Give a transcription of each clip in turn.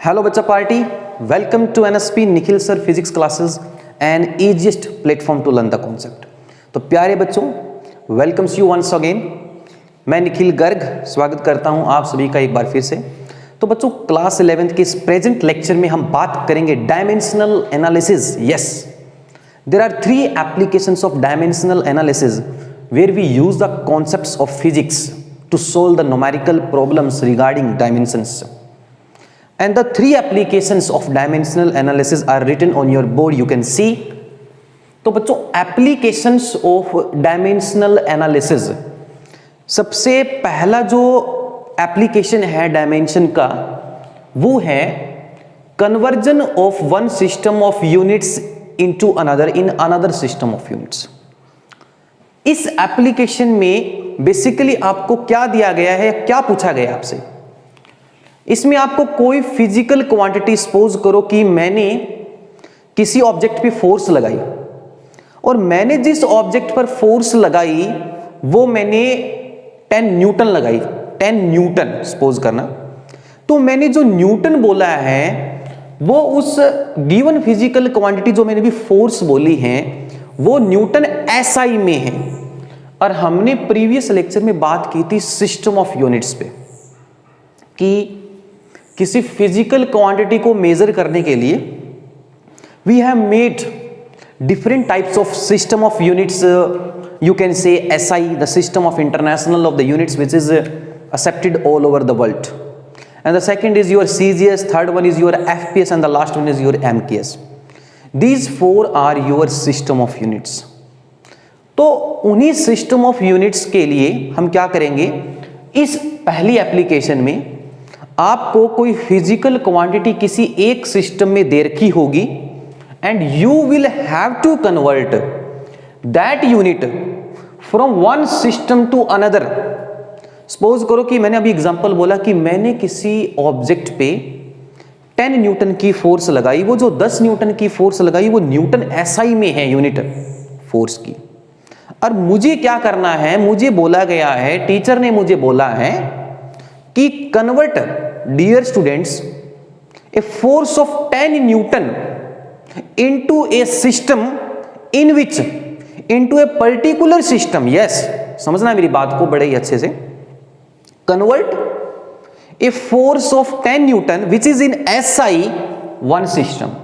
Hello बच्चा party, welcome to NSP Nikhil sir physics classes and easiest platform to learn the concept. तो प्यारे बच्चों, welcomes you once again. मैं निखिल गर्ग स्वागत करता हूं आप सभी का एक बार फिर से। तो बच्चों, क्लास 11th के इस प्रेजेंट लेक्चर में हम बात करेंगे dimensional analysis. Yes, there are 3 applications of dimensional analysis where we use the concepts of physics to solve the numerical problems regarding dimensions. And the 3 applications of dimensional analysis are written on your board, you can see. तो बच्चों, applications of dimensional analysis, सबसे पहला जो application है dimension का वो है conversion of one system of units into another in another system of units। इस application में basically आपको क्या दिया गया है, क्या पूछा गया आपसे? इसमें आपको कोई फिजिकल क्वांटिटी, सपोज करो कि मैंने किसी ऑब्जेक्ट पे फोर्स लगाई और मैंने जिस ऑब्जेक्ट पर फोर्स लगाई वो मैंने 10 न्यूटन लगाई, 10 न्यूटन सपोज करना। तो मैंने जो न्यूटन बोला है वो उस गिवन फिजिकल क्वांटिटी जो मैंने भी फोर्स बोली है वो न्यूटन एसआई में है। और हमने प्रीवियस लेक्चर में बात की थी सिस्टम ऑफ यूनिट्स पे कि किसी फिजिकल क्वांटिटी को मेजर करने के लिए we have made different types of system of units. You can say SI, the system of international of the units which is accepted all over the world, and the second is your CGS, third one is your FPS, and the last one is your MKS. These 4 are your system of units. तो उन्हीं system of units के लिए हम क्या करेंगे, इस पहली application में आपको कोई फिजिकल क्वांटिटी किसी एक सिस्टम में दे रखी होगी and you will have to convert that unit from one system to another. Suppose करो कि मैंने अभी एग्जांपल बोला कि मैंने किसी ऑब्जेक्ट पे 10 न्यूटन की फोर्स लगाई, वो जो 10 न्यूटन की फोर्स लगाई वो न्यूटन एसआई में है यूनिट फोर्स की। और मुझे क्या करना है, मुझे बोला गया है, टीचर ने मुझे बोला है कि convert dear students a force of 10 newton into a system in which, into a particular system. Yes, समझना मेरी बात को बड़े ही अच्छे से। Convert a force of 10 newton which is in SI one system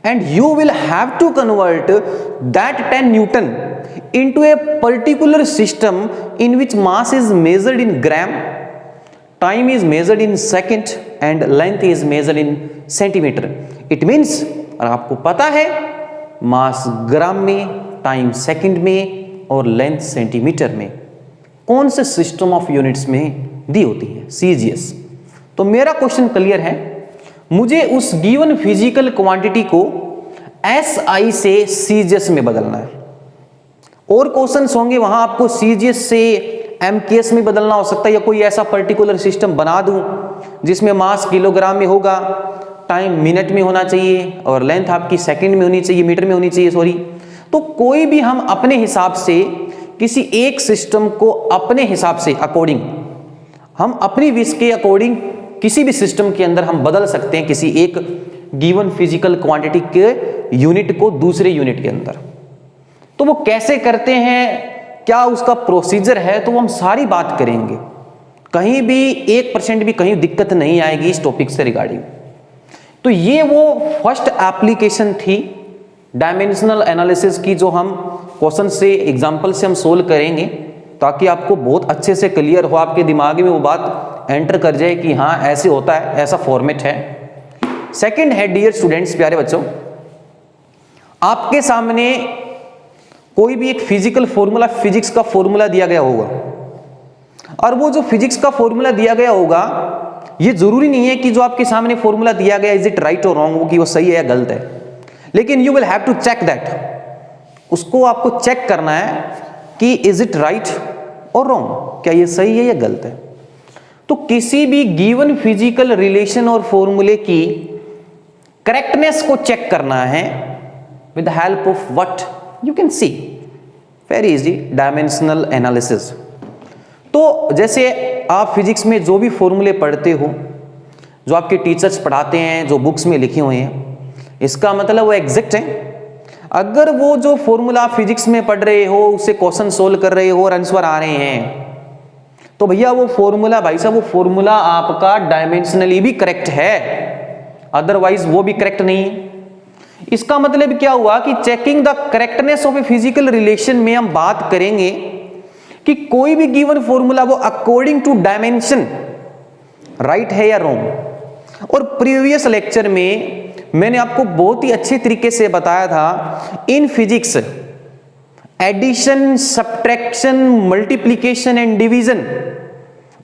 and you will have to convert that 10 Newton into a particular system in which mass is measured in gram, time is measured in second and length is measured in centimeter. It means, और आपको पता है मास ग्राम में, time second में और length centimetre में कौन से सिस्टम ऑफ यूनिट्स में दी होती है, सीजीएस। तो मेरा क्वेश्चन क्लियर है, मुझे उस गिवन फिजिकल क्वांटिटी को एसआई से सीजीएस में बदलना है। और क्वेश्चंस होंगे वहां आपको सीजीएस से एमकेएस में बदलना हो सकता है, या कोई ऐसा पर्टिकुलर सिस्टम बना दूं जिसमें मास किलोग्राम में होगा, टाइम मिनट में होना चाहिए और लेंथ आपकी सेकंड में होनी चाहिए, मीटर में होनी चाहिए, सॉरी। तो कोई भी हम अपने हिसाब से किसी एक सिस्टम को अपने हिसाब से अकॉर्डिंग, हम अपनी विश के अकॉर्डिंग किसी भी सिस्टम के अंदर हम बदल सकते हैं किसी एक गिवन फिजिकल क्वांटिटी के यूनिट को दूसरे यूनिट के अंदर। तो वो कैसे करते हैं, क्या उसका प्रोसीजर है, तो वो हम सारी बात करेंगे। कहीं भी 1% भी कहीं दिक्कत नहीं आएगी इस टॉपिक से रिगार्डिंग। तो ये वो फर्स्ट एप्लीकेशन थी डायमेंशनल एनालिसिस की जो हम क्वेश्चन से, एग्जाम्पल से हम सोल्व करेंगे ताकि आपको बहुत अच्छे से क्लियर हो, आपके दिमाग में वो बात एंटर कर जाए कि हाँ ऐसे होता है, ऐसा फॉर्मेट है। सेकंड है डियर स्टूडेंट्स, प्यारे बच्चों, आपके सामने कोई भी एक फिजिकल फॉर्मूला, फिजिक्स का फॉर्मूला दिया गया होगा, और वो जो फिजिक्स का फॉर्मूला दिया गया होगा, ये जरूरी नहीं है कि जो आपके सामने फॉर्मूला दिया गया इज इट राइट और रॉन्ग, वो कि वो सही है या गलत है, लेकिन you will have to check that. उसको आपको चेक करना है कि इज इट राइट और रॉन्ग, क्या ये सही है या गलत है। तो किसी भी गिवन फिजिकल रिलेशन और फॉर्मूले की करेक्टनेस को चेक करना है with help of what, you can C very easy, dimensional analysis. तो जैसे आप फिजिक्स में जो भी फॉर्मूले पढ़ते हो जो आपके टीचर्स पढ़ाते हैं, जो बुक्स में लिखे हुए हैं, इसका मतलब वो एग्जैक्ट है। अगर वो जो फॉर्मूला फिजिक्स में पढ़ रहे हो, उससे क्वेश्चन सोल्व कर रहे हो और आंसर आ रहे हैं, तो भैया वो फॉर्मूला, भाई साहब वो फॉर्मूला आपका डायमेंशनली भी करेक्ट है, अदरवाइज वो भी करेक्ट नहीं है। इसका मतलब क्या हुआ कि checking the correctness of A physical relation में हम बात करेंगे कि कोई भी गिवन फॉर्मूला वो अकॉर्डिंग टू डायमेंशन राइट है या रॉन्ग। और प्रीवियस लेक्चर में मैंने आपको बहुत ही अच्छे तरीके से बताया था, in physics addition, subtraction, multiplication and division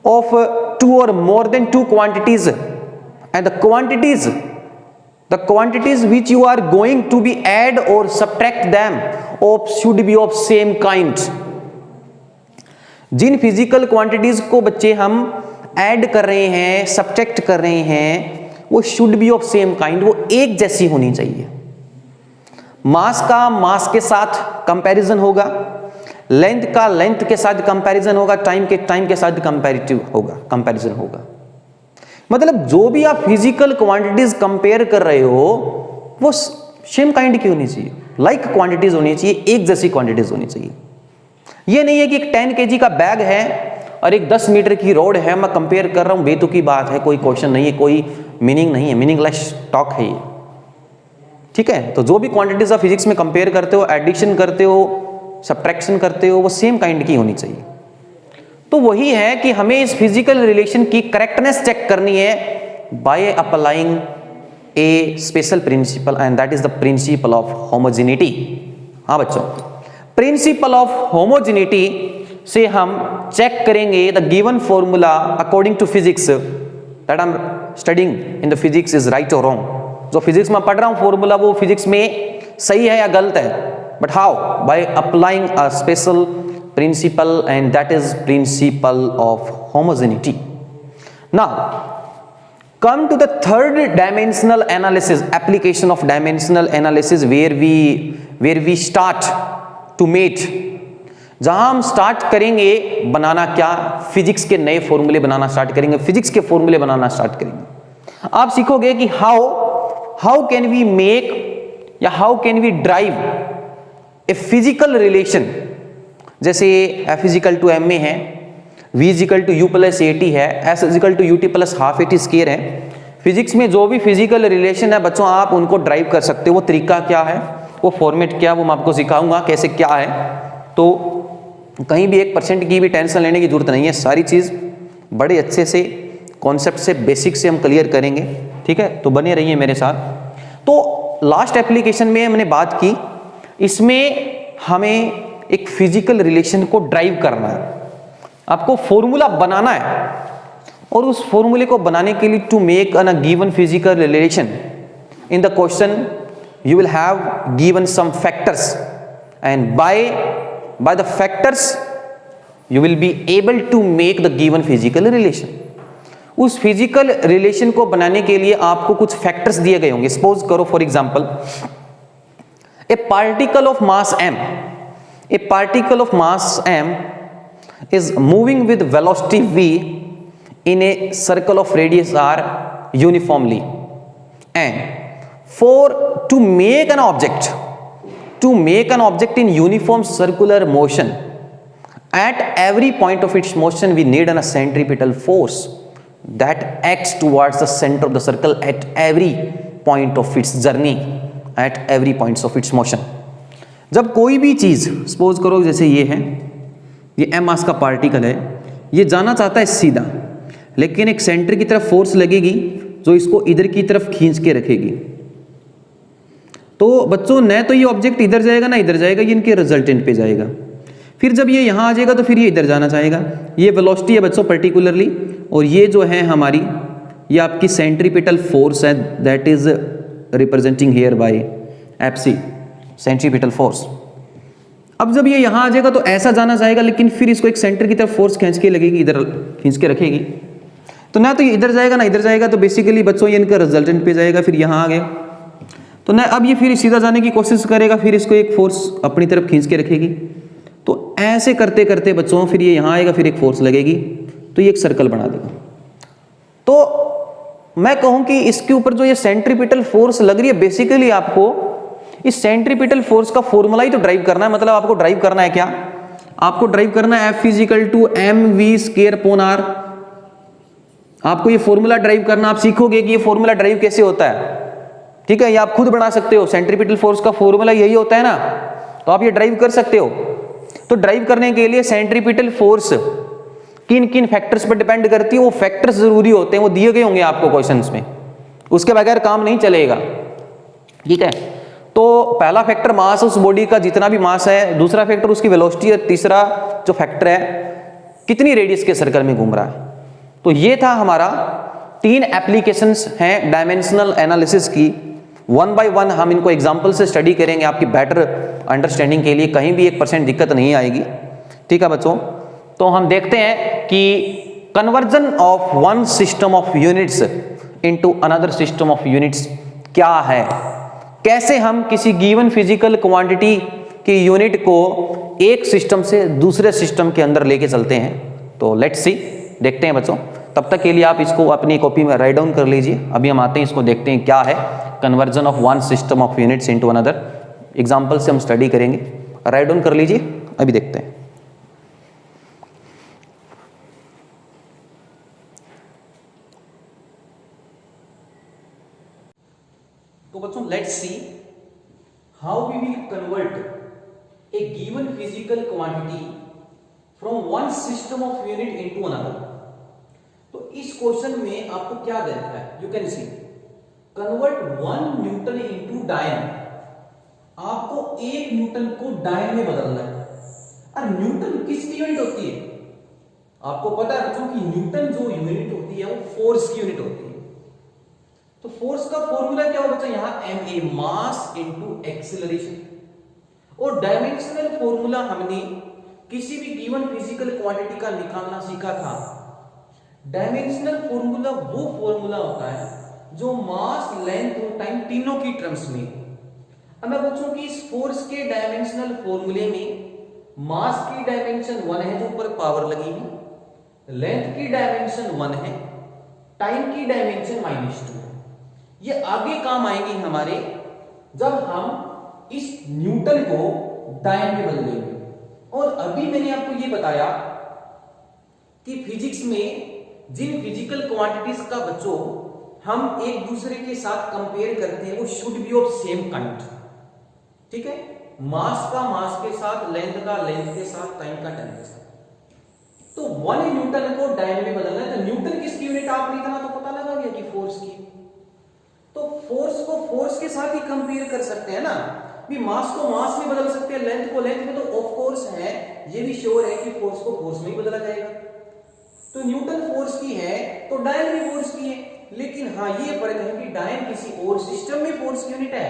of two और more than two quantities and the quantities which you are going to be add or subtract them of should be of same kind। जिन physical quantities को बच्चे हम add कर रहे हैं, subtract कर रहे हैं, वो should be of same kind, वो एक जैसी होनी चाहिए। मास का मास के साथ कंपैरिजन होगा, लेंथ का लेंथ के साथ कंपैरिजन होगा, टाइम के साथ कंपैरिजन होगा। मतलब जो भी आप फिजिकल क्वांटिटीज कंपेयर कर रहे हो वो सेम काइंड की होनी चाहिए, लाइक क्वांटिटीज होनी चाहिए, एक जैसी क्वांटिटीज होनी चाहिए। ये नहीं है कि एक 10 kg का बैग है और एक 10 मीटर की रोड है, मैं कंपेयर कर रहा हूं, बेतुकी बात है, कोई क्वेश्चन नहीं है, कोई मीनिंग नहीं है, मीनिंगलेस टॉक है ये, ठीक है। तो जो भी क्वांटिटीज आप फिजिक्स में कंपेयर करते हो, एडिशन करते हो, सब्ट्रैक्शन करते हो, वो सेम काइंड की होनी चाहिए। तो वही है कि हमें इस फिजिकल रिलेशन की करेक्टनेस चेक करनी है by applying a special principle and that is the principle of homogeneity. हाँ बच्चों, प्रिंसिपल ऑफ होमोजेनिटी से हम चेक करेंगे the given formula according to physics that I am studying in the physics is right और wrong. जो physics में पढ़ रहा हूं फॉर्मूला वो फिजिक्स में सही है या गलत है, but how, by applying a special principle and that is principle of homogeneity. Now come to the third dimensional analysis, application of dimensional analysis where we start to meet, जहां हम start करेंगे बनाना क्या, फिजिक्स के नए फॉर्मूले बनाना start करेंगे, physics के फॉर्मूले बनाना स्टार्ट करेंगे। आप सीखोगे कि हाउ कैन वी मेक या how can we derive a physical relation. जैसे F is equal to m a है, V is equal to u plus a t है, S is equal to u t plus half a t square है। Physics में जो भी physical relation है बच्चों आप उनको ड्राइव कर सकते हो। वो तरीका क्या है, वो फॉर्मेट क्या है, वो मैं आपको सिखाऊंगा कैसे क्या है। तो कहीं भी 1% की भी टेंशन लेने की जरूरत नहीं है, सारी चीज़ बड़े अच्छे से कॉन्सेप्ट से बेसिक से हम क्लियर करेंगे, ठीक है। तो बने रहिए मेरे साथ। तो लास्ट एप्लीकेशन में हमने बात की, इसमें हमें एक फिजिकल रिलेशन को ड्राइव करना है, आपको फॉर्मूला बनाना है, और उस फॉर्मूले को बनाने के लिए to make a given physical relation in the question you will have given some factors and by the factors you will be able to make the given physical relation. उस फिजिकल रिलेशन को बनाने के लिए आपको कुछ factors दिए गए होंगे। सपोज करो for example A particle of mass m, a particle of mass m is moving with velocity v in a circle of radius r uniformly, and to make an object in uniform circular motion, at every point of its motion we need a centripetal force that acts towards the center of the circle at every point of its journey, at every points of its motion। जब कोई भी चीज़ suppose करो जैसे ये है, ये m मास का particle है, ये जाना चाहता है सीधा, लेकिन एक सेंटर की तरफ फोर्स लगेगी जो इसको इधर की तरफ खींच के रखेगी। तो बच्चों न तो ये ऑब्जेक्ट इधर जाएगा ना इधर जाएगा, ये इनके रिजल्टेंट पे जाएगा। फिर जब ये यहाँ आ जाएगा तो फिर ये इधर जाना चाहेगा। ये वेलोसिटी है बच्चों पर्टिकुलरली, और ये जो है हमारी ये आपकी सेंट्रीपिटल फोर्स है, that is representing here bye FC, centripetal force. अब जब ये यहाँ आ जाएगा तो ऐसा जाना चाहेगा, लेकिन फिर इसको एक सेंटर की तरफ फोर्स खींच के लगेगी, इधर खींच के रखेगी, तो ना तो ये इधर जाएगा ना इधर जाएगा, तो बेसिकली बच्चों ये इनका रिजल्टेंट पे जाएगा। फिर यहाँ आ गया तो ना अब ये फिर सीधा जाने की कोशिश करेगा, फिर इसको एक फोर्स अपनी तरफ खींच के रखेगी। तो ऐसे करते करते बच्चों फिर ये यहाँ आएगा, फिर एक फोर्स लगेगी, तो ये एक सर्कल बना देगा। तो मैं कहूं कि इसके ऊपर जो ये सेंट्रीपिटल फोर्स लग रही है, बेसिकली आपको इस सेंट्रीपिटल फोर्स का फॉर्मूला ही तो ड्राइव करना है। मतलब आपको ड्राइव करना है क्या, आपको ड्राइव करना है F = mv²/r। आपको ये फॉर्मूला ड्राइव करना, आप सीखोगे कि ये फॉर्मूला ड्राइव कैसे होता है, ठीक है। ये आप खुद बना सकते हो, सेंट्रीपिटल फोर्स का फॉर्मूला यही होता है ना, तो आप ये ड्राइव कर सकते हो। तो ड्राइव करने के लिए सेंट्रीपिटल फोर्स किन किन फैक्टर्स पर डिपेंड करती है, वो फैक्टर्स जरूरी होते हैं, वो दिए गए होंगे आपको क्वेश्चंस में, उसके बगैर काम नहीं चलेगा, ठीक है। तो पहला फैक्टर मास, उस बॉडी का जितना भी मास है, दूसरा फैक्टर उसकी वेलोसिटी, और तीसरा जो फैक्टर है कितनी रेडियस के सर्कल में घूम रहा है। तो ये था हमारा 3 एप्लीकेशंस हैं डायमेंशनल एनालिसिस की। 1 बाय 1 हम इनको एग्जांपल से स्टडी करेंगे आपकी बेटर अंडरस्टैंडिंग के लिए, कहीं भी 1% दिक्कत नहीं आएगी, ठीक है बच्चों। तो हम देखते हैं कि conversion of one system of units into another system of units क्या है, कैसे हम किसी गिवन फिजिकल क्वांटिटी की यूनिट को एक सिस्टम से दूसरे सिस्टम के अंदर लेके चलते हैं। तो लेट्स सी, देखते हैं बच्चों। तब तक के लिए आप इसको अपनी कॉपी में राइट डाउन कर लीजिए। अभी हम आते हैं, इसको देखते हैं क्या है conversion of one system of units into another. Example से हम स्टडी करेंगे, राइट डाउन कर लीजिए, अभी देखते हैं। तो बच्चों let's see how we will convert a given physical quantity from one system of unit into another. तो इस क्वेश्चन में आपको क्या दे रखा है, you can see convert 1 newton into dyne. आपको 1 न्यूटन को डायन में बदलना है। और न्यूटन किसकी यूनिट होती है, आपको पता है बच्चों कि न्यूटन जो यूनिट होती है वो फोर्स की यूनिट होती है। तो फोर्स का फॉर्मूला क्या होगा बच्चा, यहां ma, मास इनटू एक्सीलरेशन। और डायमेंशनल फॉर्मूला हमने किसी भी गिवन फिजिकल क्वांटिटी का निकालना सीखा था। डायमेंशनल फॉर्मूला वो फॉर्मूला होता है जो मास, लेंथ और टाइम तीनों की टर्म्स में। अब मैं पूछूं कि इस फोर्स के डायमेंशनल फॉर्मूले में मास की डायमेंशन 1 है जो ऊपर पावर लगी है, लेंथ की डायमेंशन 1 है, टाइम की डायमेंशन -2 है। ये आगे काम आएंगे हमारे जब हम इस न्यूटन को डायन में बदलेंगे। और अभी मैंने आपको ये बताया कि फिजिक्स में जिन फिजिकल क्वांटिटीज का बच्चों हम एक दूसरे के साथ कंपेयर करते हैं वो should be of same kind, ठीक है। मास का मास के साथ, लेंथ का लेंथ के साथ, टाइम का टाइम के साथ। तो 1 न्यूटन को डायन में बदलना है। तो न्यूटन किसकी यूनिट आप लिखना तो पता लगा गया कि फोर्स की। तो फोर्स को फोर्स के साथ ही कंपेयर कर सकते हैं ना, भी मास को मास में बदल सकते हैं, लेंथ को लेंथ में। तो ऑफ कोर्स है, ये भी श्योर है कि फोर्स को फोर्स में ही बदला जाएगा। तो न्यूटन फोर्स की है तो डायन भी फोर्स की है। लेकिन हाँ ये फर्क है कि डायन किसी और सिस्टम में फोर्स की यूनिट है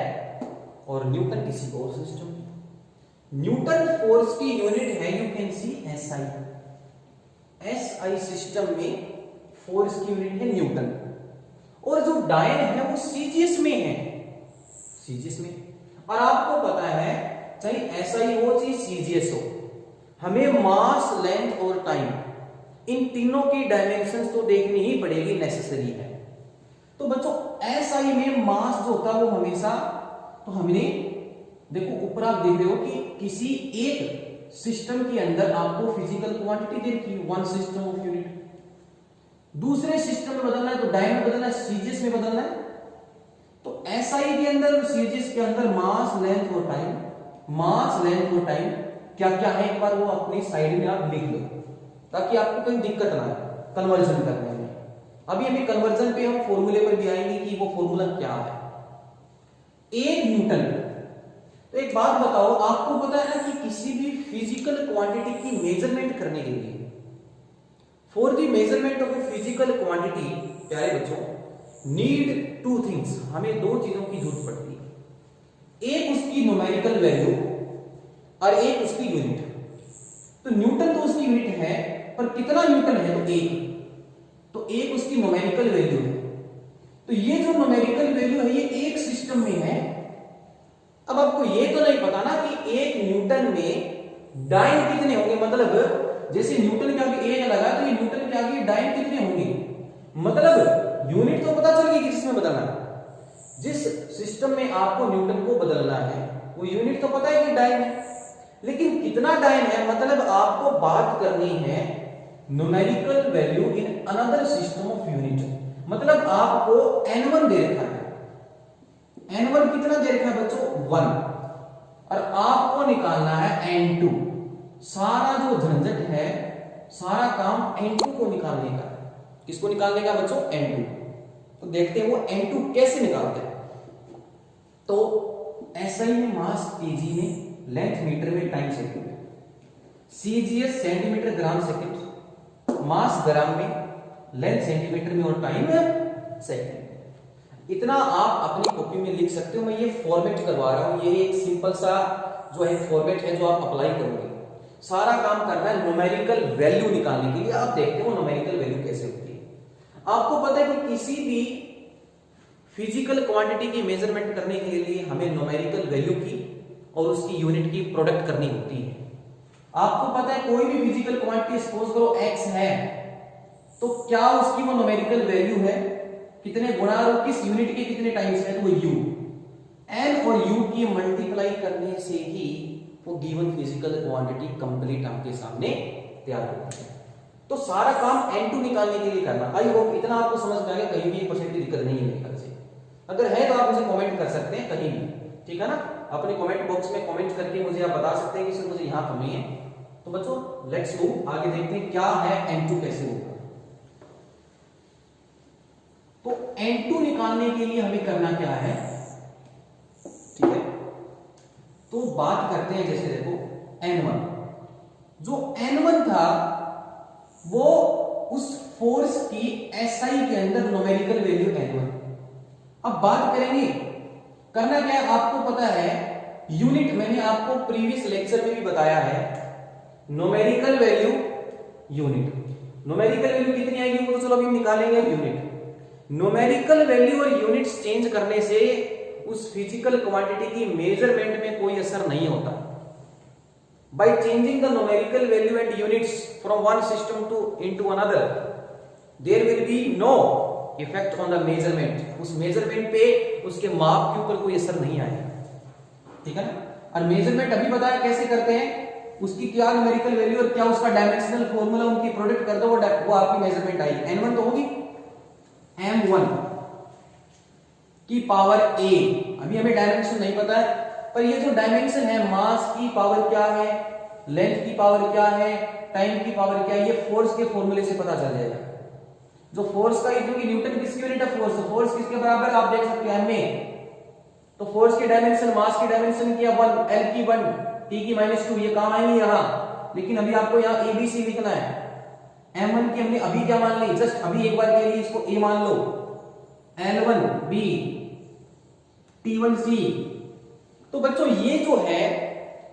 और न्यूटन किसी और सिस्टम में। न्यूटन फोर्स की यूनिट है, you can C SI। SI system में फोर्स की यूनिट है न्यूटन। और जो डायन है वो सीजीएस में है, सीजीएस में। और आपको पता है चाहे SI हो चाहे सीजीएस हो, हमें मास, लेंथ और टाइम इन तीनों की डायमेंशंस तो देखनी ही पड़ेगी, नेसेसरी है। तो बच्चों SI में मास जो होता है वो हमेशा, तो हमने देखो ऊपर आप देख रहे हो कि किसी एक सिस्टम के अंदर आपको फिजिकल क्वांटिटी दे रखी है, वन सिस्टम ऑफ यूनिट। दूसरे सिस्टम में बदलना है तो डायन में बदलना है, सीजीएस में बदलना है। तो SI के अंदर और सीजीएस के अंदर मास, लेंथ और टाइम, मास, लेंथ और टाइम क्या क्या है एक बार वो अपनी साइड में आप लिख लो ताकि आपको कोई दिक्कत ना आए कन्वर्जन करने में। अभी अभी कन्वर्जन पे हम फॉर्मूले पर भी आएंगे कि वो फॉर्मूला क्या है। 1 न्यूटन। तो एक बात बताओ, आपको पता है ना कि किसी भी फिजिकल क्वांटिटी की मेजरमेंट करने के लिए, for the measurement of a physical quantity, प्यारे बच्चों, नीड 2 थिंग्स, हमें 2 चीजों की जरूरत पड़ती है। एक उसकी न्यूमेरिकल वैल्यू और एक उसकी यूनिट। तो न्यूटन तो उसकी यूनिट है, पर कितना न्यूटन है तो 1। तो 1 उसकी न्यूमेरिकल वैल्यू है। तो ये जो न्यूमेरिकल वैल्यू है ये एक सिस्टम में है। अब आपको ये तो नहीं पता ना कि 1 न्यूटन में डायन कितने होंगे, मतलब जैसे न्यूटन के आगे 1 लगा तो ये न्यूटन के आगे डायन कितने होंगे। मतलब यूनिट तो पता चल गई कि जिसमें बदलना है, जिस सिस्टम में आपको न्यूटन को बदलना है वो यूनिट तो पता है कि डाइन है, लेकिन कितना डाइन है मतलब आपको बात करनी है numerical value in another system of unit. मतलब आपको n1 दे रखा है, n1 कितना दे रखा है बच्चों 1, और आपको निकालना है n2। सारा जो झंझट है सारा काम n2 को निकालने का है। किसको निकालने का बच्चों n2। तो देखते हैं वो n2 कैसे निकालते हैं। तो SI में मास kg में, लेंथ मीटर में, टाइम सेकंड में, CGS सेंटीमीटर ग्राम सेकंड, मास ग्राम में, लेंथ सेंटीमीटर में और टाइम सेकंड। इतना आप अपनी कॉपी में लिख सकते हो। मैं ये फॉर्मेट करवा रहा हूं, ये एक सिंपल सा जो है फॉर्मेट है जो आप अप्लाई करोगे। सारा काम करना है न्यूमेरिकल वैल्यू निकालने के लिए। आप देखते हो न्यूमेरिकल वैल्यू कैसे होती है। आपको पता है कि किसी भी फिजिकल क्वांटिटी की मेजरमेंट करने के लिए हमें न्यूमेरिकल वैल्यू की और उसकी यूनिट की प्रोडक्ट करनी होती है। आपको पता है कोई भी फिजिकल क्वांटिटी सपोज करो x है, तो क्या उसकी वो न्यूमेरिकल वैल्यू है, कितने गुणा और किस यूनिट के कितने टाइम्स है, तो वो u। n और u की मल्टीप्लाई करने से ही वो गिवन फिजिकल क्वांटिटी कंप्लीट आपके सामने तैयार होती है। तो सारा काम n2 निकालने के लिए करना। आई होप इतना आपको समझ में आ गया, कहीं भी 1% की दिक्कत नहीं है मेरे ख्याल से। अगर है तो आप मुझे कमेंट कर सकते हैं कहीं भी, ठीक है ना। अपने कमेंट बॉक्स में कमेंट करके मुझे आप बता सकते हैं कि सर मुझे यहां कमी है। तो बच्चों लेट्स गो, आगे देखते हैं क्या है n2 कैसे होगा। तो n2 निकालने के लिए हमें करना क्या है, ठीक है। तो बात करते हैं, जैसे देखो n1, जो n1 था वो उस फोर्स की SI के अंदर न्यूमेरिकल वैल्यू n1। अब बात करेंगे करना क्या है, आपको पता है यूनिट, मैंने आपको प्रीवियस लेक्चर में भी बताया है, numerical value unit. Numerical value कितनी आएगी वो तो चलो अभी हम निकालेंगे यूनिट। न्यूमेरिकल वैल्यू और यूनिट्स चेंज करने से उस फिजिकल क्वांटिटी की मेजरमेंट में कोई असर नहीं होता। By changing the numerical value and units from one system to into another there will be no effect on the measurement. उस मेजरमेंट पे, उसके माप के ऊपर कोई असर नहीं आएगा, ठीक है ना। और मेजरमेंट अभी बताया कैसे करते हैं, उसकी क्या न्यूमेरिकल वैल्यू और क्या उसका डायमेंशनल फॉर्मूला उनकी प्रोडक्ट कर दो, वो आपकी मेजरमेंट आएगी। n1 तो होगी m1 की पावर a। अभी हमें डायमेंशन नहीं पता है, पर ये जो डायमेंशन है, मास की पावर क्या है, लेंथ की पावर क्या है, टाइम की पावर क्या है, ये फोर्स के फॉर्मूले से पता चल जाएगा। जो फोर्स का, क्योंकि न्यूटन किसकी यूनिट है, फोर्स। फोर्स किसके बराबर आप देख सकते हैं m में। तो फोर्स की डायमेंशन, मास की डायमेंशन की 1, L की 1, T की -2, ये काम आएंगे यहां। लेकिन अभी आपको यहाँ ABC लिखना है। m1 की हमने अभी क्या मान ली, जस्ट अभी एक बार के लिए इसको a मान लो, L1 B, T1 C। तो बच्चों ये जो है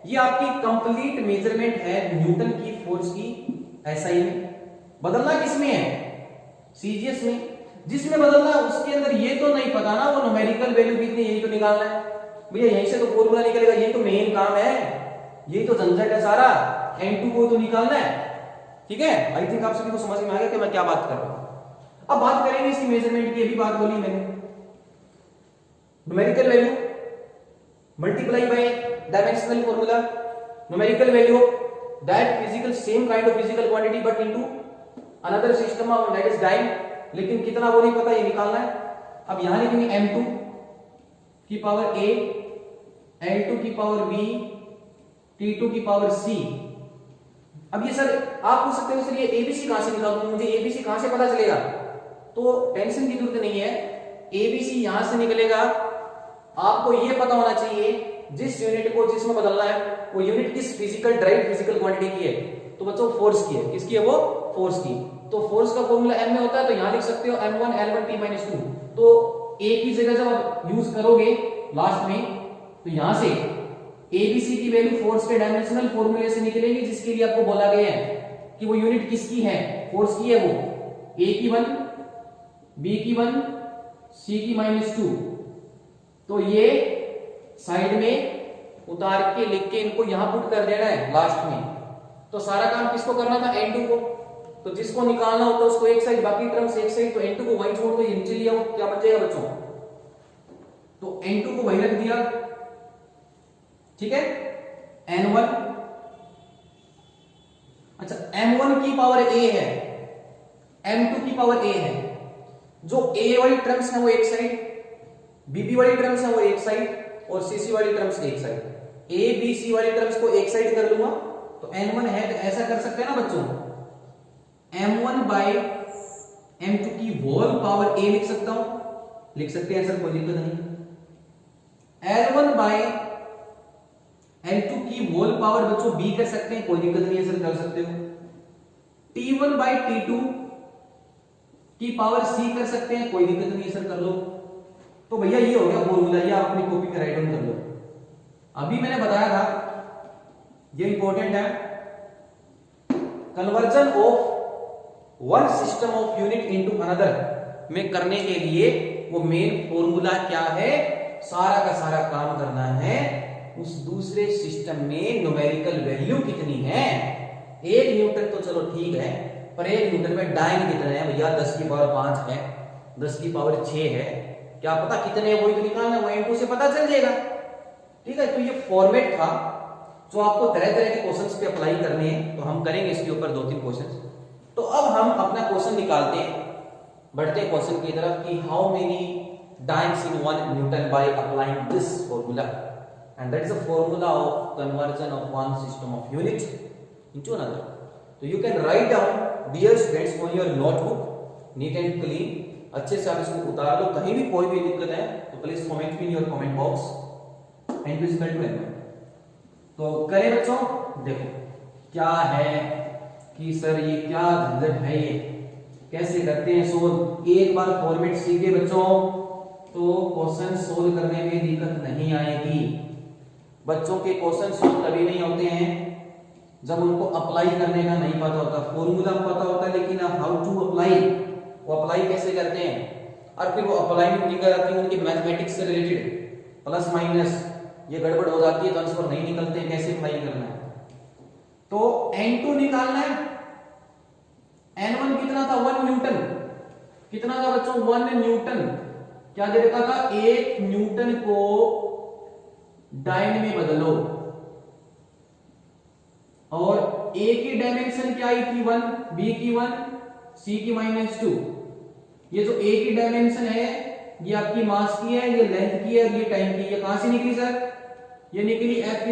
ये आपकी कंप्लीट मेजरमेंट है न्यूटन की फोर्स की SI में। बदलना किसमें है, CGS में। जिसमें बदलना है उसके अंदर ये तो नहीं पता ना वो न्यूमेरिकल वैल्यू कितनी, यही तो निकालना है भैया। यहीं से तो फॉर्मूला निकलेगा, ये तो मेन काम है, ये तो झंझट है सारा। n2 को तो निकालना है, ठीक है। आई थिंक आप सभी को समझ में आ गया कि मैं क्या बात कर रहा हूं। अब बात करेंगे इसकी मेजरमेंट की। अभी बात बोली मैंने, numerical value multiply by dimensional formula, numerical value that physical same kind of physical quantity but into another system of that is time. लेकिन कितना वो नहीं पता, ये निकालना है। अब यहां लिखेंगे m2 की पावर a, L2 की पावर b, T2 की पावर c। अब ये सर आप पूछ सकते हो सर ये ABC कहां से निकालूं, मुझे ABC कहां से पता चलेगा। तो टेंशन की जरूरत नहीं है, ABC यहां से निकलेगा। आपको ये पता होना चाहिए जिस यूनिट को जिसमें बदलना है वो यूनिट किस फिजिकल ड्राइव फिजिकल क्वांटिटी की है। तो बच्चों फोर्स की है, किसकी है वो, फोर्स की। तो फोर्स का फॉर्मूला m में होता है, तो यहां लिख सकते हो m1 L1 T -2। तो a की जगह जब आप यूज करोगे लास्ट में, तो यहां से ABC की वैल्यू फोर्स के डायमेंशनल फॉर्मूले से निकलेगी, जिसके लिए आपको बोला गया है कि वो यूनिट किसकी है, फोर्स की है। वो a की 1, b की 1, c की -2। तो ये साइड में उतार के लिख के इनको यहां पुट कर देना है लास्ट में। तो सारा काम किसको करना था, n2 को। तो जिसको निकालना होता है उसको एक साइड, बाकी टर्म्स एक साइड, तो n2 को वहीं छोड़ दो, ये नीचे लिया हो, क्या बच जाएगा बच्चों, तो n2 को वहीं रख दिया, ठीक है, n1, अच्छा m1 की पावर a है, m2 की पावर a है, जो a वाली टर्म्स है वो एक साइड, bb वाली टर्म्स है वो एक साइड, और cc वाली टर्म्स एक साइड, a b c वाली टर्म्स को एक साइड कर लूंगा, तो n1 है, तो ऐसा कर सकते हैं ना बच्चों, m1 बाई m2 की होल पावर a लिख सकता हूं, लिख सकते हैं सर, कोई दिक्कत नहीं। l1 बाई l2 की होल पावर बच्चों b कर सकते हैं, कोई दिक्कत नहीं है सर, कर सकते हो। t1 बाई t2 की पावर c कर सकते हैं, कोई दिक्कत नहीं है सर, कर लो। तो भैया ये हो गया फॉर्मूला, ये आप अपनी कॉपी में राइट डाउन कर लो। अभी मैंने बताया था, ये इंपॉर्टेंट है, conversion of one system of unit into another में करने के लिए वो मेन फॉर्मूला क्या है, सारा का सारा काम करना है उस दूसरे सिस्टम में न्यूमेरिकल वैल्यू कितनी है। 1 न्यूटन तो चलो ठीक है, पर 1 न्यूटन में डाइन कितने हैं भैया, 10 की पावर 5 है, 10 की पावर 6 है, क्या पता कितने है, वही तो निकालना है, वो इनटू से पता चल जाएगा, ठीक है। तो ये फॉर्मेट था जो आपको तरह तरह के क्वेश्चंस पे अप्लाई करने हैं, तो हम करेंगे इसके ऊपर 2-3 क्वेश्चंस। तो अब हम अपना क्वेश्चन निकालते हैं, बढ़ते हैं क्वेश्चन की तरफ कि how many dynes in 1 newton by applying this formula, and that is the formula of conversion of one system of unit into another. तो you can write down dear students on your notebook neat and clean, अच्छे से आप इसको उतार लो, कहीं भी कोई भी दिक्कत है तो please comment in your comment box and to equal to n। तो करें बच्चों, देखो क्या है कि सर ये क्या झंझट है, ये कैसे करते हैं सोल्व। एक बार फॉर्मेट सीखे बच्चों तो क्वेश्चन सोल्व करने में दिक्कत नहीं आएगी। बच्चों के क्वेश्चन सोल्व तभी नहीं होते हैं जब उनको अप्लाई करने का नहीं पता होता, फॉर्मूला पता होता है लेकिन हाउ टू अप्लाई, वो अप्लाई कैसे करते हैं, और फिर वो अप्लाई में निकल आती है उनके मैथमेटिक्स से रिलेटेड प्लस माइनस, ये गड़बड़ हो जाती है तो आंसर नहीं निकलते हैं, कैसे अप्लाई करना है। तो n2 निकालना है, n1 कितना था 1 न्यूटन, कितना था बच्चों 1 न्यूटन, क्या दे रखा था 1 न्यूटन को डाइन में बदलो, और a की डायमेंशन क्या आई थी 1, b की 1, c की -2। ये जो a की डायमेंशन है ये आपकी मास की है, ये लेंथ की है, ये टाइम की, ये कहां से निकली सर, ये निकली F =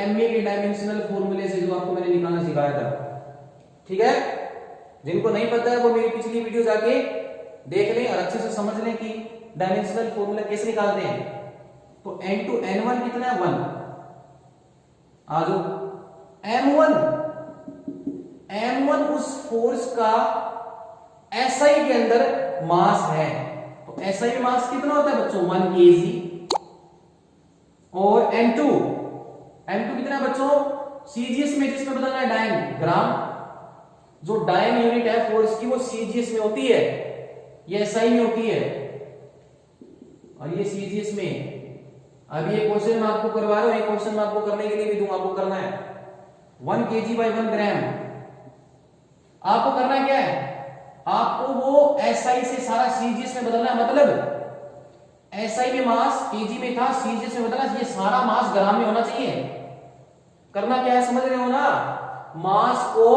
ma के डायमेंशनल फॉर्मूले से, जो आपको मैंने निकालना सिखाया था, ठीक है। जिनको नहीं पता है वो मेरी पिछली वीडियो जाके देख लें और अच्छे से समझ लें कि डायमेंशनल फॉर्मूला कैसे निकालते हैं। तो n2 n1 कितना है 1, आ जाओ m1 उस फोर्स का SI के अंदर मास है, तो SI में मास कितना होता है बच्चों 1 kg, और m2 कितना है बच्चों सीजीएस में, जिसमें बदलना है डायन, ग्राम, जो डायन यूनिट है फोर्स की वो सीजीएस में होती है, ये SI में होती है, और ये सीजीएस में। अभी ये क्वेश्चन मैं आपको करवा रहा हूं, ये क्वेश्चन मैं आपको करने के लिए भी दूंगा, आपको करना है 1 kg by 1 ग्राम। आपको करना क्या है, आपको वो SI से सारा सीजीएस में बदलना है, मतलब SI में मास kg में था, सीजीएस में बदलना, ये सारा मास ग्राम में होना चाहिए। करना क्या है समझ रहे हो ना, मास को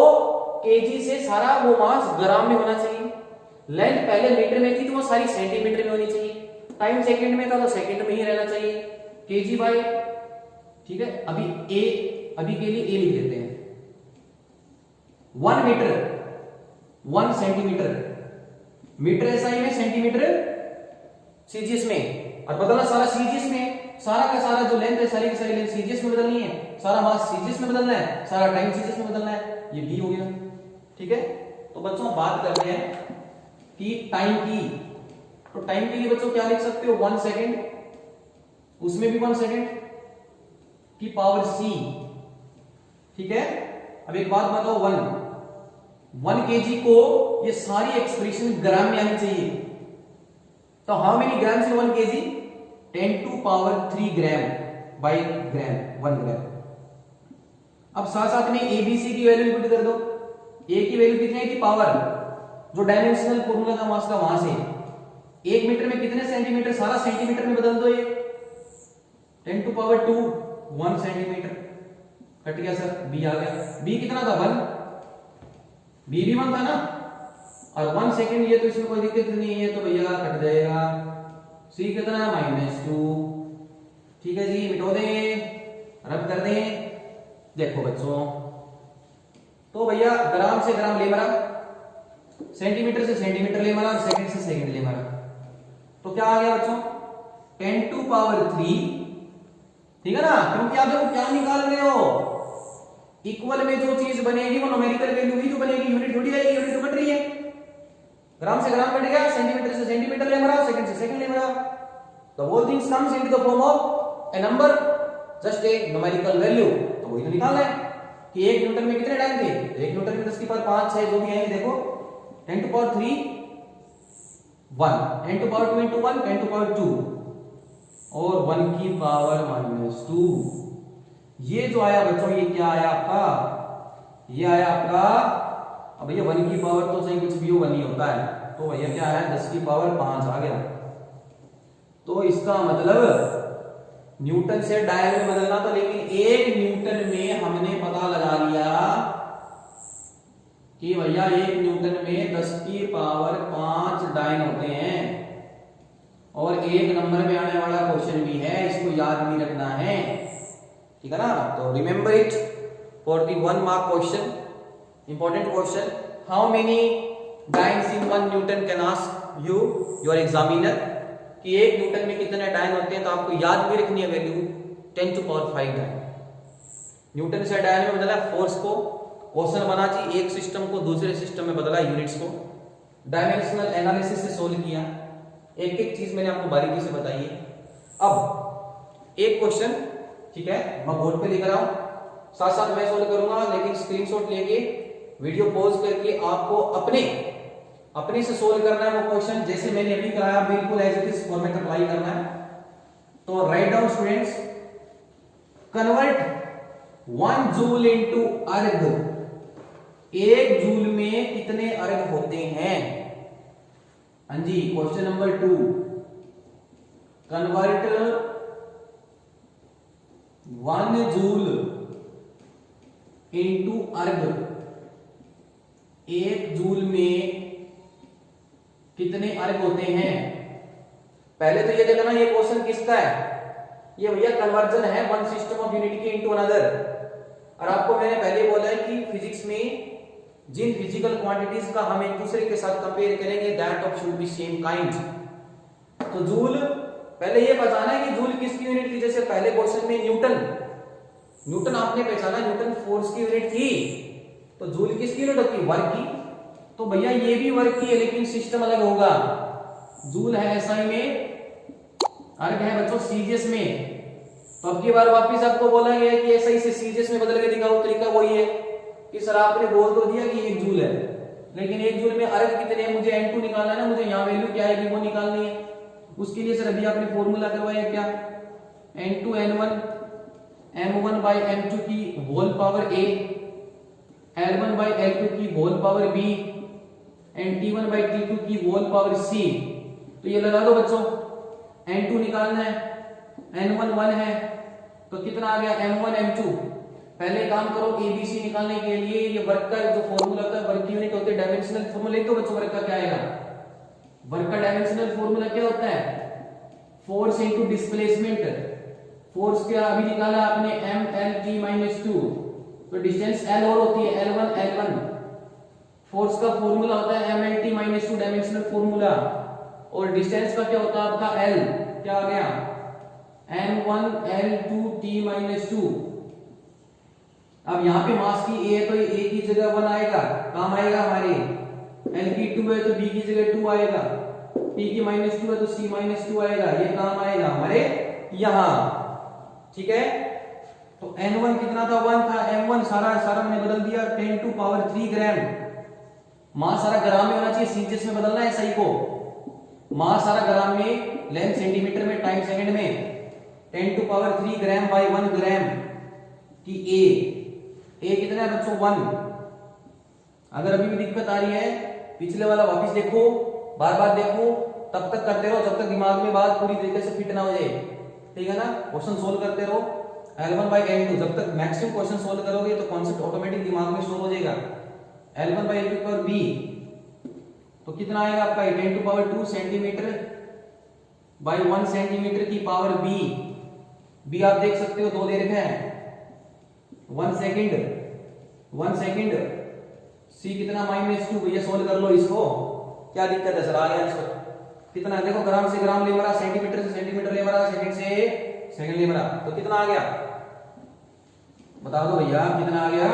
kg से सारा वो मास ग्राम में होना चाहिए, लेंथ पहले मीटर में थी तो वो सारी सेंटीमीटर में होनी चाहिए, टाइम सेकंड में था तो सेकंड में ही रहना चाहिए, kg बाय, ठीक है। अभी के लिए a लिख देते हैं, 1 मीटर 1 सेंटीमीटर, मीटर SI में, सेंटीमीटर सीजीएस में, और बदलना सारा सीजीएस में, सारा का सारा जो लेंथ है सारी की सारी लेंथ सीजीएस में बदलनी है, सारा मास सीजीएस में बदलना है, सारा टाइम सीजीएस में बदलना है, ये b हो गया, ठीक है। तो बच्चों बात करते हैं कि टाइम की, तो टाइम के लिए बच्चों क्या लिख सकते हो 1 सेकेंड, उसमें भी 1 सेकेंड की पावर c, ठीक है। अब एक बात बताओ 1 kg को ये सारी एक्सप्रेशन ग्राम में आनी चाहिए, तो how many grams in 1 kg, 10⁻³ gram by gram, 1 gram. अब साथ साथ में ABC की वैल्यू इनपुट कर दो, ए की वैल्यू कितनी आई थी पावर, जो डायमेंशनल फॉर्मूला था मास का वहां से 1 मीटर में कितने सेंटीमीटर, सारा सेंटीमीटर में बदल दो, ये 10 टू पावर 2 1 सेंटीमीटर कट गया सर, बी आ गया। बी कितना था 1, बी भी 1 था ना, और 1 सेकंड ये तो इसमें कोई दिक्कत नहीं है, तो भैया कट जाएगा। सी कितना है -2, ठीक है जी, मिटो दें, रब कर दें। देखो बच्चों, तो भैया ग्राम से ग्राम ले मरा, सेंटीमीटर से सेंटीमीटर ले मरा, और सेकंड से सेकंड ले मरा, तो क्या आ गया बच्चों 10 टू पावर 3, ठीक है ना, क्योंकि आप देखो क्या निकाल रहे हो, इक्वल में जो चीज बनेगी वो न्यूमेरिकल वैल्यू ही तो बनेगी, यूनिट थोड़ी आएगी, यूनिट तो कट रही है, ग्राम से ग्राम कट गया, सेंटीमीटर से सेंटीमीटर ले मरा, सेकंड से सेकंड ले मरा, तो whole things comes into the form of a number, just a numerical value. तो वही तो निकालना है कि 1 न्यूटन में कितने डाइन थे, 1 न्यूटन में 10 की पावर 5 6 जो भी आएंगे, देखो 10 to power 3 1, 10 to power 2 into 1 10 to power 2, और 1 की पावर -2। ये जो आया बच्चों, ये क्या आया आपका, ये आया आपका, अब भैया 1 की पावर तो सही कुछ भी हो 1 ही होता है, तो भैया क्या आया 10 की पावर 5 आ गया। तो इसका मतलब न्यूटन से डायल में बदलना था, लेकिन 1 न्यूटन में हमने पता लगा लिया कि भैया 1 न्यूटन में 10 की पावर 5 डायन होते हैं, और 1 नंबर में आने वाला क्वेश्चन भी है, इसको याद भी रखना है, ठीक है ना। तो remember it for the 1 mark question, important question, how many dynes in 1 newton can ask you your examiner, कि 1 न्यूटन में कितने डायन होते हैं, तो आपको याद भी रखनी है वैल्यू 10 टू पावर 5 डायन। न्यूटन से डायन में बदला फोर्स को, क्वेश्चन बना चाहिए एक सिस्टम को दूसरे सिस्टम में बदला यूनिट्स को, डायमेंशनल एनालिसिस से सोल्व किया, एक एक चीज मैंने आपको बारीकी से बताई है। अब एक क्वेश्चन, ठीक है, मैं बोर्ड पे लिख रहा हूं, साथ साथ मैं सोल्व करूंगा, लेकिन स्क्रीनशॉट लेके वीडियो पॉज करके आपको अपने से सोल्व करना है वो क्वेश्चन, जैसे मैंने अभी कराया बिल्कुल as it is format apply करना है। तो write down students, convert 1 joule into erg, 1 joule में कितने अर्ग होते हैं, हाँ जी, question number 2, convert 1 joule into erg, 1 joule में कितने अर्ग होते हैं। पहले तो ये देखना ये क्वेश्चन किसका है, ये भैया कन्वर्जन है वन सिस्टम ऑफ यूनिट के इनटू अनदर। और आपको मैंने पहले बोला है कि फिजिक्स में जिन फिजिकल क्वांटिटीज का हम एक दूसरे के साथ कंपेयर करेंगे that of should be same kind. तो जूल, पहले ये पहचाना है कि जूल किसकी यूनिट थी, जैसे पहले क्वेश्चन में न्यूटन आपने पहचाना, न्यूटन फोर्स की यूनिट थी, तो जूल किसकी यूनिट होती है, वर्क की। तो भैया ये भी वर्क की है, लेकिन सिस्टम अलग होगा, जूल है एसआई में, अर्ग है बच्चों सीजीएस में। तो अब की बार वापस आपको बोला गया है कि एसआई से सीजीएस में बदल के दिखाओ, तरीका वही है कि सर आपने बोल तो दिया कि 1 जूल है, लेकिन 1 जूल में अर्ग कितने हैं, मुझे N2 निकालना है ना, मुझे यहाँ वैल्यू क्या आएगी वो निकालनी है। उसके लिए सर अभी आपने फॉर्मूला करवाया क्या, N2 N1 M1 by M2 की whole power A, L1 by L2 की whole power B, and T1 by T2 की होल पावर C। तो ये लगा दो बच्चों, N2 निकालना है, N1 1 है, तो कितना आ गया M1 M2। पहले काम करो ABC निकालने के लिए, ये वर्क का जो फॉर्मूला होता है, वर्क की यूनिट होती है डायमेंशनल फॉर्मूला, तो बच्चों वर्क का क्या आएगा, वर्क का डायमेंशनल फॉर्मूला क्या होता है, फोर्स इनटू डिस्प्लेसमेंट। फोर्स क्या अभी निकाला आपने mLT-2, तो डिस्टेंस L और होती है L1 L1। फोर्स का फॉर्मूला होता है mLT-2 डायमेंशनल फॉर्मूला, और डिस्टेंस का क्या होता है आपका L, क्या आ गया m1L2T-2। अब यहाँ पे मास की A है तो A की जगह 1 आएगा, काम आएगा हमारे, L की 2 है तो B की जगह 2 आएगा, T की -2 है तो C -2 आएगा, ये काम आएगा हमारे यहाँ, ठीक है। तो N1 कितना था, 1 था, M1 सारा मैंने बदल दिया 10 टू पावर 3 ग्राम। मास सारा ग्राम में होना चाहिए, सीजीएस में बदलना है सही को, मास सारा ग्राम में, लेंथ सेंटीमीटर में, टाइम सेकंड में, 10 टू पावर 3 ग्राम बाई 1 ग्राम की A कितना है बच्चों 1, अगर अभी भी दिक्कत आ रही है, पिछले वाला वापस देखो, बार बार देखो, तब तक करते रहो जब तक दिमाग में बात पूरी तरीके से फिट ना हो जाए, ठीक है ना। क्वेश्चन सोल्व करते रहो L1/L2, जब तक मैक्सिमम क्वेश्चन सोल्व करोगे तो कॉन्सेप्ट ऑटोमेटिक दिमाग में स्टोर हो जाएगा। L1/L2 तो कितना आएगा आपका 10⁻² सेंटीमीटर बाई 1 सेंटीमीटर की पावर बी आप देख सकते हो, 2 दे रखे हैं, 1 सेकंड, सी कितना -2। भैया सोल्व कर लो इसको, क्या दिक्कत है सर, आ गया इसको कितना, देखो ग्राम से ग्राम ले मरा, सेंटीमीटर से सेंटीमीटर ले मरा, सेकंड से सेकंड ले मरा, तो कितना आ गया बता दो भैया, कितना आ गया।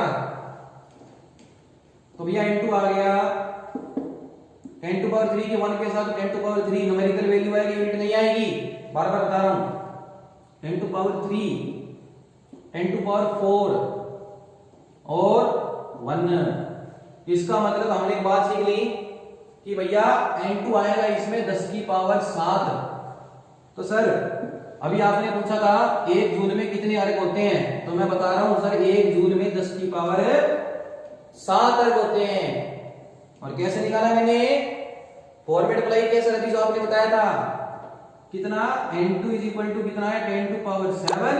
तो भैया इनटू आ गया 10⁻³ के 1 के साथ 10⁻³ न्यूमेरिकल वैल्यू आएगी, यूनिट नहीं आएगी, बार बार बता रहा हूं। 10⁻³ 10⁻4 और 1, इसका मतलब हमने एक बात सीख ली कि भैया n2 आएगा इसमें 10⁻7। तो सर अभी आपने पूछा था 1 जूल में कितने अर्घ होते हैं, तो मैं बता रहा हूं सर 1 जूल में 10⁻7 अर्घ होते हैं। और कैसे निकाला मैंने, फॉर्मेट अप्लाई किया सर, अभी जो आपने बताया था, कितना n2 कितना है 10⁻7।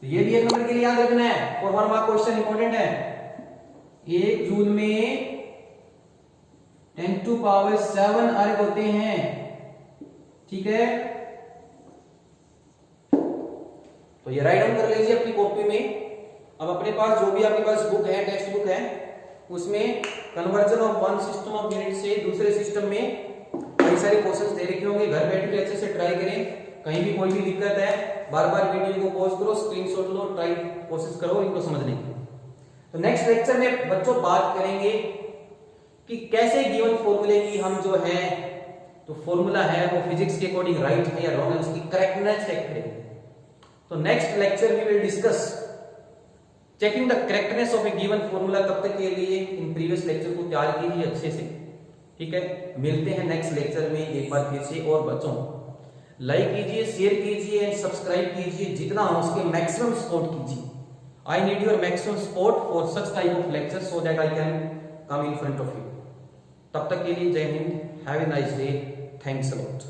तो ये भी एक नंबर के लिए याद रखना है, और 1 मार्क क्वेश्चन इंपॉर्टेंट है। 1 जूल में 10⁻7 अर्घ होते हैं, ठीक है। तो ये राइट डाउन कर लीजिए अपनी कॉपी में। अब अपने पास जो भी आपके पास बुक है, टेक्स्ट बुक है, उसमें conversion of one system of unit से दूसरे सिस्टम में कई सारे क्वेश्चंस दे रखे होंगे, घर बैठ के अच्छे से ट्राई करें। कहीं भी कोई भी दिक्कत है, बार बार वीडियो को पॉज करो, स्क्रीनशॉट लो, ट्राई कोशिश करो इनको समझने की। तो नेक्स्ट लेक्चर में बच्चों बात करेंगे कि कैसे गिवन फॉर्मूले की हम जो है, तो फॉर्मूला है वो फिजिक्स के अकॉर्डिंग राइट है या रॉन्ग है, उसकी करेक्टनेस चेक करेंगे। तो next lecture we will discuss checking the correctness of a given formula. तब तक के लिए इन प्रीवियस लेक्चर को तैयार कीजिए अच्छे से, ठीक है। मिलते हैं नेक्स्ट लेक्चर में एक बार फिर से। और बच्चों लाइक कीजिए, शेयर कीजिए एंड सब्सक्राइब कीजिए, जितना हो उसके मैक्सिमम सपोर्ट कीजिए। I need your maximum support for such type of lecture so that I can come in front of you. तब तक के लिए जय Hind, have a nice day, thanks a lot.